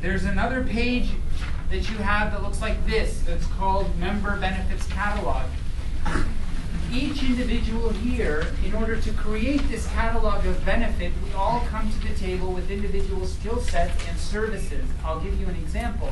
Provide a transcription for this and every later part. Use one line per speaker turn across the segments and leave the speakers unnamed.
There's another page that you have that looks like this. That's called Member Benefits Catalog. Each individual here, in order to create this catalog of benefit, we all come to the table with individual skill sets and services. I'll give you an example.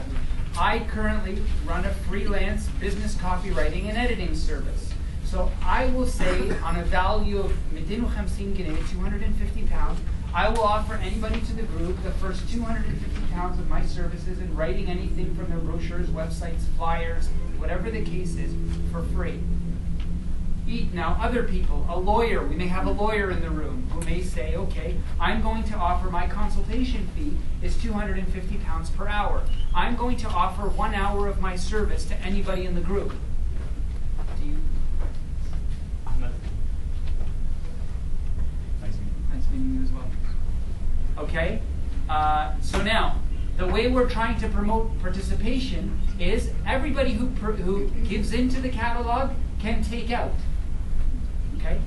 I currently run a freelance business copywriting and editing service. So I will say on a value of 250 guinea, 250 pounds, I will offer anybody to the group the first 250 pounds of my services in writing anything from their brochures, websites, flyers, whatever the case is, for free. Now, other people, a lawyer, we may have a lawyer in the room who may say, okay, I'm going to offer my consultation fee is 250 pounds per hour. I'm going to offer 1 hour of my service to anybody in the group. Do you? Ahmed. Nice meeting you as well. Okay, so now, the way we're trying to promote participation is everybody who gives into the catalog can take out. Okay?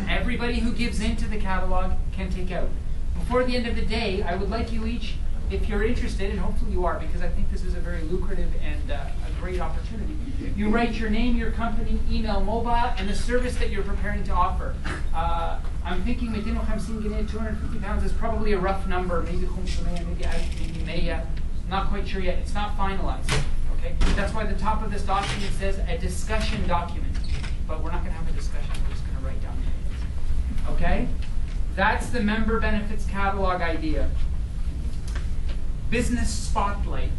Everybody who gives into the catalog can take out. Before the end of the day, I would like you each, if you're interested, and hopefully you are, because I think this is a very lucrative and a great opportunity, you write your name, your company, email, mobile, and the service that you're preparing to offer. I'm thinking 250 guinea, 250 pounds is probably a rough number, maybe 500, maybe 100, not quite sure yet. It's not finalized. Okay? That's why the top of this document says a discussion document. But we're not going to have a discussion. We're just going to write down numbers. Okay? That's the member benefits catalog idea. Business spotlight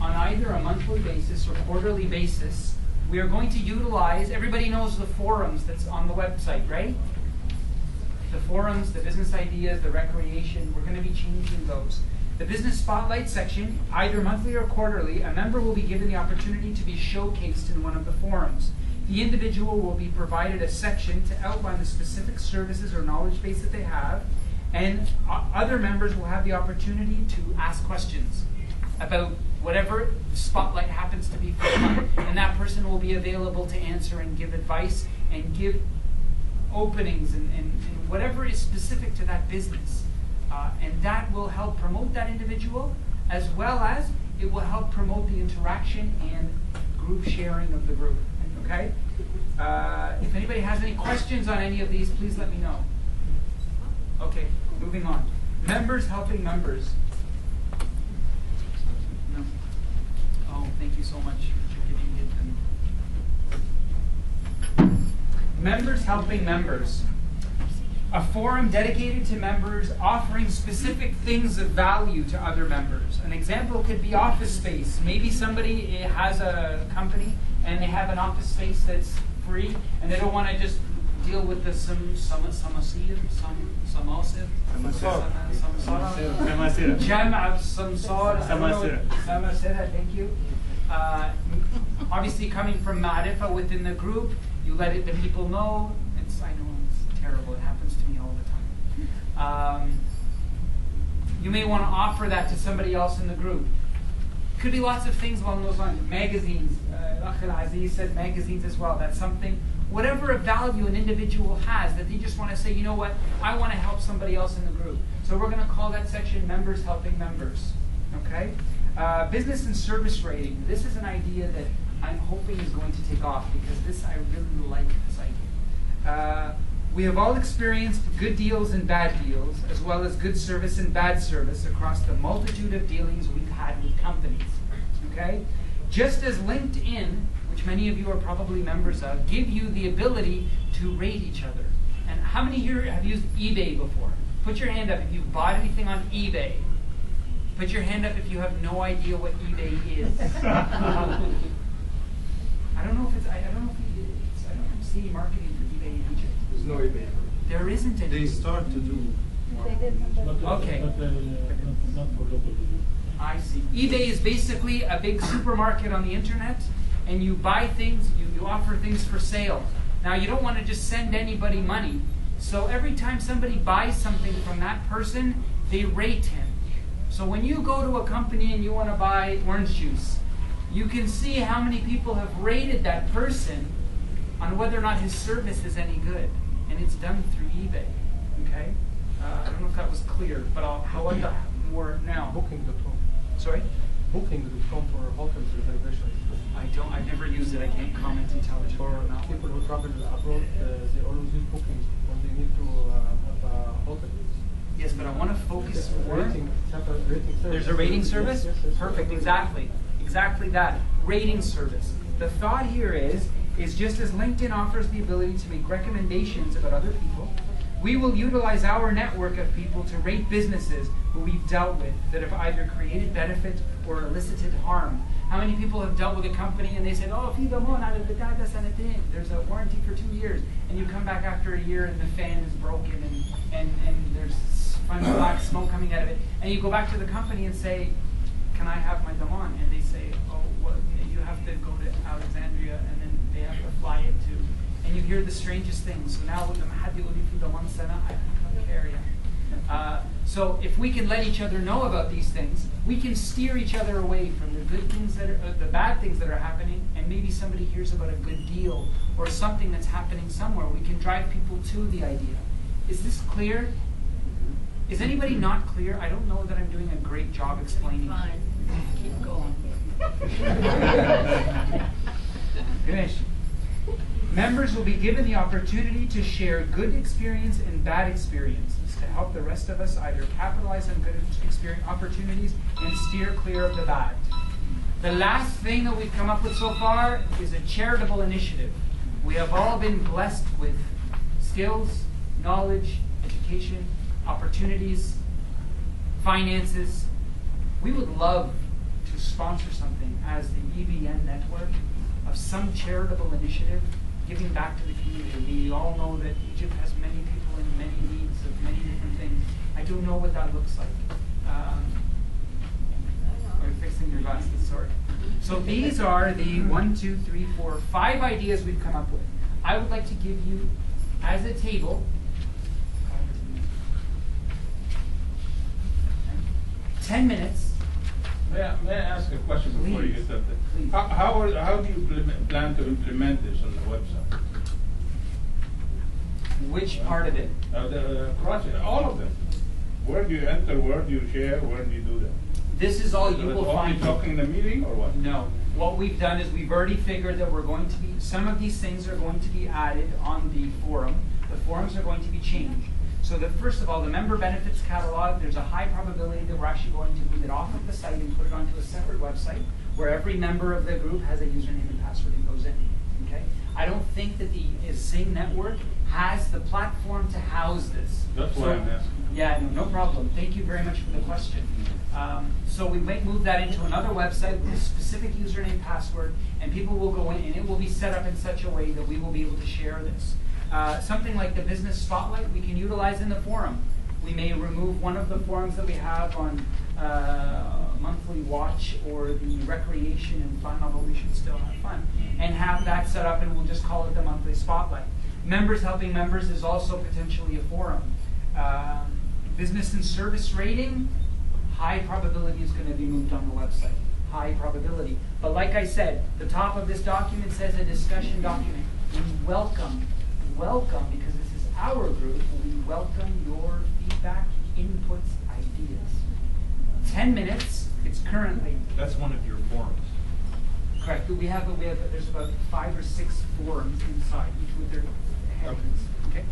on either a monthly basis or quarterly basis. We are going to utilize, everybody knows the forums that's on the website, right? The forums, the business ideas, the recreation, we're going to be changing those. The business spotlight section, either monthly or quarterly, a member will be given the opportunity to be showcased in one of the forums. The individual will be provided a section to outline the specific services or knowledge base that they have, and other members will have the opportunity to ask questions about whatever the spotlight happens to be for the month, and that person will be available to answer and give advice and give openings and whatever is specific to that business. And that will help promote that individual, as well as it will help promote the interaction and group sharing of the group. Okay? If anybody has any questions on any of these, please let me know. Okay, moving on. Members helping members. No. Oh, thank you so much for giving them. Members helping members. A forum dedicated to members offering specific things of value to other members. An example could be office space. Maybe somebody has a company and they have an office space that's free, and they don't want to just deal with the thank you. Obviously, coming from Ma'arifa within the group, you let the people know. I know it's terrible. It happens to me all the time. You may want to offer that to somebody else in the group. Could be lots of things along those lines. Magazines. Akhil Aziz said magazines as well. That's something, whatever of value an individual has, that they just want to say, you know what, I want to help somebody else in the group. So we're going to call that section Members Helping Members. Okay? Business and service rating. This is an idea that I'm hoping is going to take off, because I really like this idea. We have all experienced good deals and bad deals, as well as good service and bad service across the multitude of dealings we've had with companies. Okay? Just as LinkedIn, which many of you are probably members of, give you the ability to rate each other. And how many here have used eBay before? Put your hand up if you've bought anything on eBay. Put your hand up if you have no idea what eBay is. I don't know if it's, I don't see marketing for eBay in Egypt.
There's no eBay.
There isn't any.
They start to do.
Okay.
Not for local.
I see. eBay is basically a big supermarket on the internet, and you buy things, you offer things for sale. Now, you don't want to just send anybody money, so every time somebody buys something from that person, they rate him. So when you go to a company and you want to buy orange juice, you can see how many people have rated that person on whether or not his service is any good. And it's done through eBay. Okay? I don't know if that was clear, but I'll more now.
Booking.com.
Sorry?
Booking.com for hotels reservations.
I've never used it. I can't comment intelligently
For
on that
people
one.
who travel abroad, they always use booking when they need to have a hotel.
Yes, but I want to focus more.
Rating service.
There's a rating service?
Yes.
Perfect, exactly. Exactly that. Rating service. The thought here is just as LinkedIn offers the ability to make recommendations about other people, we will utilize our network of people to rate businesses who we've dealt with that have either created benefit or elicited harm. How many people have dealt with a company and they said, oh, there's a warranty for 2 years, and you come back after a year and the fan is broken and there's funny black smoke coming out of it, and you go back to the company and say, can I have my Damon? And they say, oh, well, you have to go to Alexandria, and then they have to fly it to, and you hear the strangest things. So now with the Mahadi Ulifi Daman Sana, I don't care yet. So if we can let each other know about these things, we can steer each other away from the good things that are, the bad things that are happening, and maybe somebody hears about a good deal or something that's happening somewhere. We can drive people to the idea. Is this clear? Is anybody not clear? I don't know that I'm doing a great job explaining.
Fine. Keep going.
Finish. Members will be given the opportunity to share good experience and bad experiences to help the rest of us either capitalize on good opportunities and steer clear of the bad. The last thing that we've come up with so far is a charitable initiative. We have all been blessed with skills, knowledge, education, opportunities, finances. We would love to sponsor something as the EBN network of some charitable initiative giving back to the community. We all know that Egypt has many people in many needs of many different things. I don't know what that looks like. Are you fixing your glasses? Sorry. So these are the 5 ideas we've come up with. I would like to give you, as a table, 10 minutes.
May I ask a question before
Please.
you get started?
Please.
How do you plan to implement this on the website?
Which part of it?
The project, all of them. Where do you enter? Where do you share? Where do you do that?
This is all you
So
will
it's only
find.
talking in the meeting or what?
No. What we've done is we've already figured that we're going to be, some of these things are going to be added on the forum. The forums are going to be changed. So that first of all, the member benefits catalog, there's a high probability that we're actually going to move it off of the site and put it onto a separate website where every member of the group has a username and password and goes in. Okay? I don't think that the Xing network has the platform to house this.
That's why I'm asking.
Yeah, no problem. Thank you very much for the question. So we might move that into another website with a specific username, password, and people will go in, and it will be set up in such a way that we will be able to share this. Something like the business spotlight we can utilize in the forum. We may remove one of the forums that we have on monthly watch or the recreation and fun, although we should still have fun, and have that set up, and we'll just call it the monthly spotlight. Members helping members is also potentially a forum. Business and service rating, high probability is going to be moved on the website. High probability. But like I said, the top of this document says a discussion document. We welcome, because this is our group, we welcome your feedback, inputs, ideas. 10 minutes, it's currently.
That's one of your forums.
Correct. There's about 5 or 6 forums inside, each with their headings. Okay.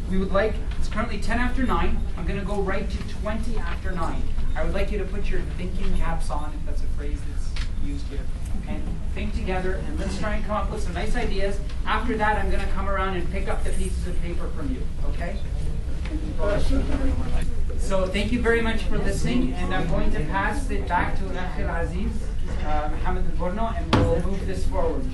We would like, it's currently 10 after 9. I'm going to go right to 20 after 9. I would like you to put your thinking caps on, if that's a phrase that's used here, and think together, and let's try and come up with some nice ideas. After that, I'm going to come around and pick up the pieces of paper from you, okay? So thank you very much for listening, and I'm going to pass it back to Akhil Aziz, Mohammed Al-Borno, and we'll move this forward.